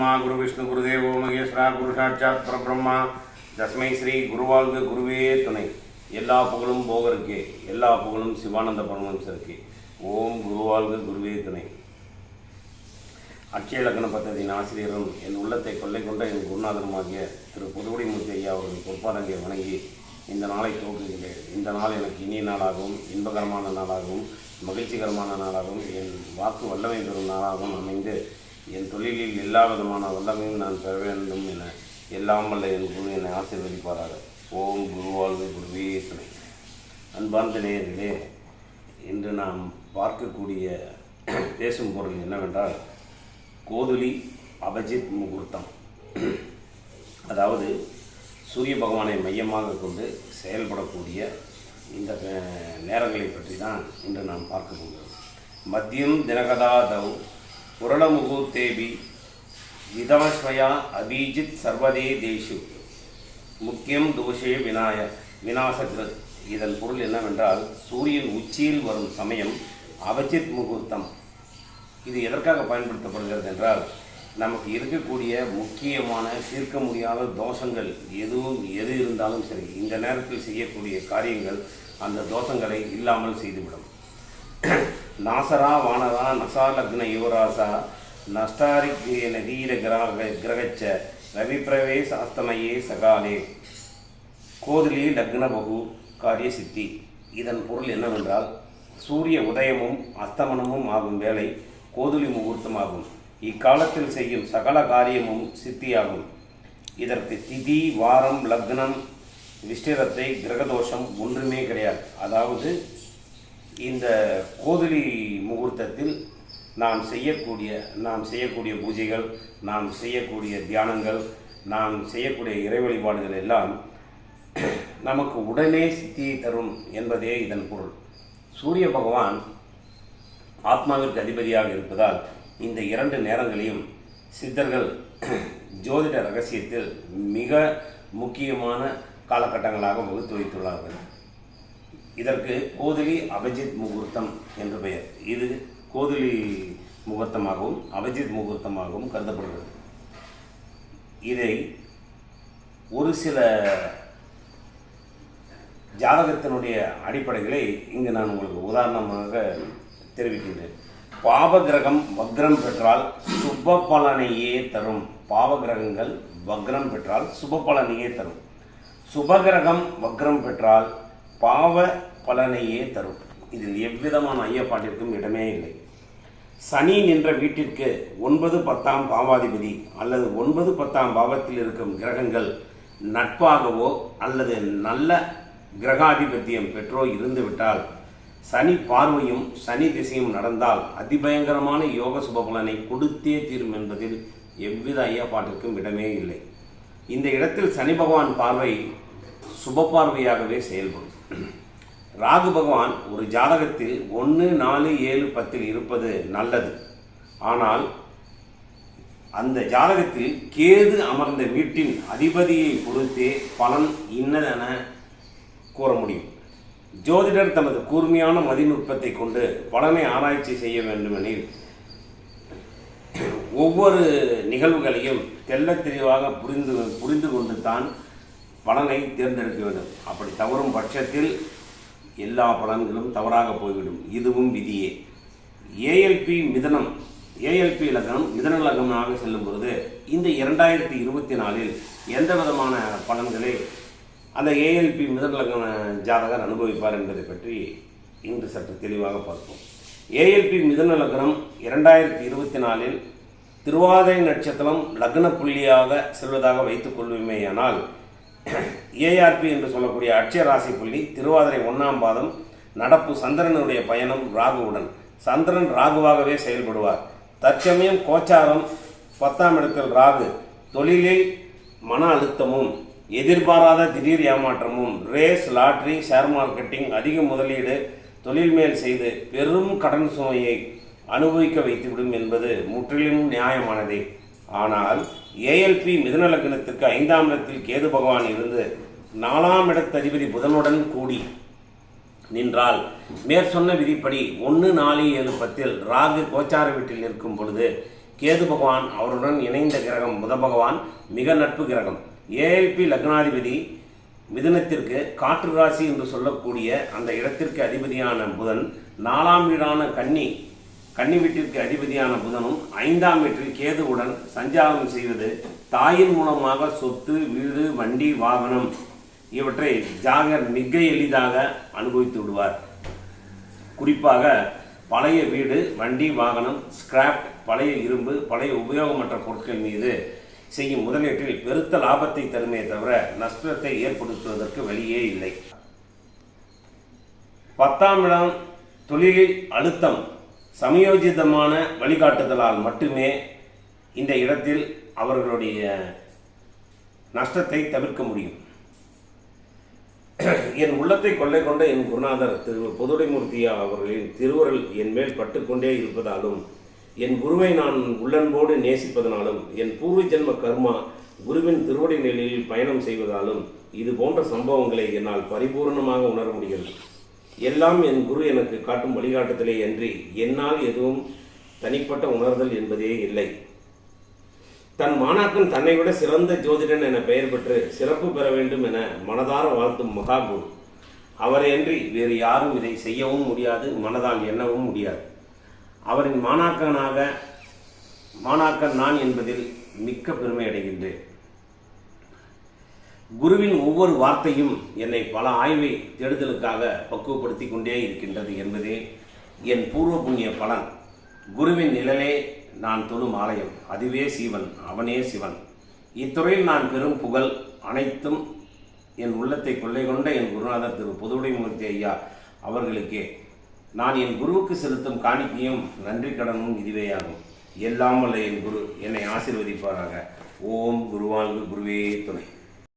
பிரம்மா குரு விஷ்ணு குருதேவோ மகேஸ்வரா குரு சாட்சாத் பரபிரம்மா தஸ்மை ஸ்ரீ குருவாழ்க குருவே துணை. எல்லா புகழும் போகருக்கே, எல்லா புகழும் சிவானந்த பரமஹம்சருக்கே. ஓம் குருவாழ்க குருவே துணை. அட்சய லக்ன பத்ததியின் ஆசிரியரும் என் உள்ளத்தை கொள்ளை கொண்ட என் குருநாதருமாகிய திரு புதுகுடிமூர்த்தி ஐயா அவர்கள் பொற்பாதங்களை வணங்கி இந்த நாளை துவக்குகிறேன். இந்த நாள் எனக்கு இனிய நாளாகவும் இன்பகரமான நாளாகவும் மகிழ்ச்சிகரமான நாளாகவும் என் வாக்கு வல்லமை பெறும் நாளாகவும் அமைந்து என் தொழிலில் எல்லா விதமான வல்லமையும் நான் பெற வேண்டும் என எல்லாம் வல்ல என் குரு என்னை ஆசீர்வதிப்பாராக. ஓம் குருவாழ்க குருவே துணை. அன்பார்ந்த நேயர்களே, இன்று நாம் பார்க்கக்கூடிய பேசும் பொருள் என்னவென்றால் கோதுளி அபஜித் முகூர்த்தம். அதாவது சூரிய பகவானை மையமாக கொண்டு செயல்படக்கூடிய இந்த நேரங்களை பற்றி தான் இன்று நாம் பார்க்க போகிறோம். மத்தியம் தினகதாதவ் புரள முகூர்த்தேபி விதவஸ்வயா அபீஜித் சர்வதே தேஷு முக்கியம் தோஷே விநாசகிருத். இதன் பொருள் என்னவென்றால் சூரியன் உச்சியில் வரும் சமயம் அபஜித் முகூர்த்தம். இது எதற்காக பயன்படுத்தப்படுகிறது என்றால், நமக்கு இருக்கக்கூடிய முக்கியமான தீர்க்க முடியாத தோஷங்கள் எது இருந்தாலும் சரி, இந்த நேரத்தில் செய்யக்கூடிய காரியங்கள் அந்த தோஷங்களை இல்லாமல் செய்துவிடும். நாசரா வானரா நசா லக்ன யுவராசா நஷ்டாரி நதீர கிரகச்ச ரவிப்பிரவேச அஸ்தமயே சகாலே கோதுளி லக்ன பகு காரிய சித்தி. இதன் பொருள் என்னவென்றால், சூரிய உதயமும் அஸ்தமனமும் ஆகும் வேளை கோதுளி முகூர்த்தமாகும். இக்காலத்தில் செய்யும் சகல காரியமும் சித்தியாகும். இதற்கு திதி, வாரம், லக்னம், விஷ்டிரத்தை, கிரகதோஷம் ஒன்றுமே கிடையாது. அதாவது இந்த கோதுளி முகூர்த்தத்தில் நாம் செய்யக்கூடிய பூஜைகள், நாம் செய்யக்கூடிய தியானங்கள், நாம் செய்யக்கூடிய இறை வழிபாடுகள் எல்லாம் நமக்கு உடனே சித்தியை தரும் என்பதே இதன் பொருள். சூரிய பகவான் ஆத்மாவிற்கு அதிபதியாக இருப்பதால் இந்த இரண்டு நேரங்களையும் சித்தர்கள் ஜோதிட ரகசியத்தில் மிக முக்கியமான காலகட்டங்களாக வகுத்து வைத்துள்ளார்கள். இதற்கு கோதுளி அபஜித் முகூர்த்தம் என்று பெயர். இது கோதுளி முகூர்த்தமாகவும் அபஜித் முகூர்த்தமாகவும் கருதப்படுகிறது. இதை ஒரு சில ஜாதகத்தினுடைய அடிப்படைகளை இங்கு நான் உங்களுக்கு உதாரணமாக தெரிவிக்கின்றேன். பாவகிரகம் வக்ரம் பெற்றால் சுப பலனையே தரும். பாவகிரகங்கள் வக்ரம் பெற்றால் சுப பலனையே தரும். சுபகிரகம் வக்ரம் பெற்றால் பாவ பலனையே தரும். இதில் எவ்விதமான ஐயப்பாட்டிற்கும் இடமே இல்லை. சனி நின்ற வீட்டிற்கு 9, 10 பாவாதிபதி அல்லது 9, 10 பாவத்தில் இருக்கும் கிரகங்கள் நட்பாகவோ அல்லது நல்ல கிரகாதிபத்தியம் பெற்றோ இருந்துவிட்டால், சனி பார்வையும் சனி திசையும் நடந்தால் அதிபயங்கரமான யோக சுபபலனை கொடுத்தே தீரும் என்பதில் எவ்வித ஐயப்பாட்டிற்கும் இடமே இல்லை. இந்த இடத்தில் சனி பகவான் பார்வை சுப பார்வையாகவே செயல்படும். ராகு பகவான் ஒரு ஜாதகத்தில் 1, 4, 7, 10 இருப்பது நல்லது. ஆனால் அந்த ஜாதகத்தில் கேது அமர்ந்த வீட்டின் அதிபதியை பொறுத்தே பலன் இன்னதென கூற முடியும். ஜோதிடர் தமது கூர்மையான மதிநுட்பத்தை கொண்டு பலனை ஆராய்ச்சி செய்ய வேண்டுமெனில் ஒவ்வொரு நிகழ்வுகளையும் தெள்ளத் தெளிவாக புரிந்து கொண்டு தான் பலனை தேர்ந்தெடுக்க வேண்டும். அப்படி தவறும் பட்சத்தில் எல்லா பலன்களும் தவறாக போய்விடும். இதுவும் விதியே. ஏஎல்பி லக்னம் மிதன லக்னமாக செல்லும் பொழுது இந்த 2024 எந்த விதமான பலன்களை அந்த ஏஎல்பி மிதன லக்ன ஜாதகர் அனுபவிப்பார் என்பதை பற்றி இன்று சற்று தெளிவாக பார்ப்போம். ஏஎல்பி மிதன லக்னம் 2024 திருவாதிரை நட்சத்திரம் லக்ன புள்ளியாக செல்வதாக வைத்துக் கொள்வோமேயானால், ஏஆர்பி என்று சொல்லக்கூடிய அட்சய ராசி புள்ளி திருவாதிரை 1ஆம் பாதம் நடப்பு சந்திரனுடைய பயணம் ராகுவுடன். சந்திரன் ராகுவாகவே செயல்படுவார். தற்சமயம் கோச்சாரம் 10ஆம் இடத்தில் ராகு தொழிலில் மன அழுத்தமும் எதிர்பாராத திடீர் ஏமாற்றமும் ரேஸ், லாட்ரி, ஷேர் மார்க்கெட்டிங், அதிக முதலீடு, தொழில் மேல் செய்து பெரும் கடன் சுமையை அனுபவிக்க வைத்துவிடும் என்பது முற்றிலும் நியாயமானதே. ஆனால் ஏஎல்பி மிதுன லக்னத்திற்கு 5ஆம் இடத்தில் கேது பகவான் இருந்து 4ஆம் இடத்து அதிபதி புதனுடன் கூடி நின்றால் மேற்சொன்ன விதிப்படி 1, 4, 7, 10 ராகு கோச்சார வீட்டில் இருக்கும் பொழுது கேது பகவான் அவருடன் இணைந்த கிரகம் புத பகவான் மிக நட்பு கிரகம். ஏஎல்பி லக்னாதிபதி மிதுனத்திற்கு காற்று ராசி என்று சொல்லக்கூடிய அந்த இடத்திற்கு அதிபதியான புதன் 4ஆம் வீடான கன்னி வீட்டிற்கு அதிபதியான புதனும் 5ஆம் வீட்டில் கேதுவுடன் சஞ்சாரம் செய்வது தாயின் மூலமாக சொத்து, வீடு, வண்டி, வாகனம் இவற்றை ஜாகர் மிக எளிதாக அனுபவித்து விடுவார். குறிப்பாக பழைய வீடு, வண்டி, வாகனம், ஸ்கிராப், பழைய இரும்பு, பழைய உபயோகமற்ற பொருட்கள் மீது செய்யும் முதலீட்டில் பெருத்த லாபத்தை தருமே தவிர நஷ்டத்தை ஏற்படுத்துவதற்கு வழியே இல்லை. 10ஆம் இடம் தொழிலில் அழுத்தம் சமயோஜிதமான வழிகாட்டுதலால் மட்டுமே இந்த இடத்தில் அவர்களுடைய நஷ்டத்தை தவிர்க்க முடியும். என் உள்ளத்தை கொள்ளை கொண்ட என் குருநாதர் திரு பொதுடைமூர்த்தியா அவர்களின் திருவருள் என் மேல் பட்டுக்கொண்டே இருப்பதாலும், என் குருவை நான் உள்ளன்போடு நேசிப்பதனாலும், என் பூர்வ ஜென்ம கர்மா குருவின் திருவடி நிலையில் பயணம் செய்வதாலும் இது போன்ற சம்பவங்களை என்னால் பரிபூர்ணமாக உணர முடிகிறது. எல்லாம் என் குரு எனக்கு காட்டும் வழிகாட்டுதலே அன்றி என்னால் எதுவும் தனிப்பட்ட உணர்தல் என்பதே இல்லை. தன் மாணாக்கன் தன்னை விட சிறந்த ஜோதிடன் என பெயர் பெற்று சிறப்பு பெற வேண்டும் என மனதார வாழ்த்தும் மகாகுரு அவரையன்றி வேறு யாரும் இதை செய்யவும் முடியாது, மனதால் எண்ணவும் முடியாது. அவரின் மாணாக்கன் நான் என்பதில் மிக்க பெருமை அடைகின்றேன். குருவின் ஒவ்வொரு வார்த்தையும் என்னை பல ஆய்வை தேடுதலுக்காக பக்குவப்படுத்தி கொண்டே இருக்கின்றது என்பதே என் பூர்வ புண்ணிய பலன். குருவின் நிழலே நான் தொழும் ஆலயம், அதுவே சீவன், அவனே சிவன். இத்துறையில் நான் பெறும் புகழ் அனைத்தும் என் உள்ளத்தை கொள்ளை கொண்ட என் குருநாதர் திரு பொதுவுடைமூர்த்தி ஐயா அவர்களுக்கே. நான் என் குருவுக்கு செலுத்தும் காணிக்கையும் நன்றி கடனும் இதுவேயாகும். எல்லாம் வல்ல என் குரு என்னை ஆசீர்வதிப்பாராக. ஓம் குருவாழ்வு, குருவே துணை.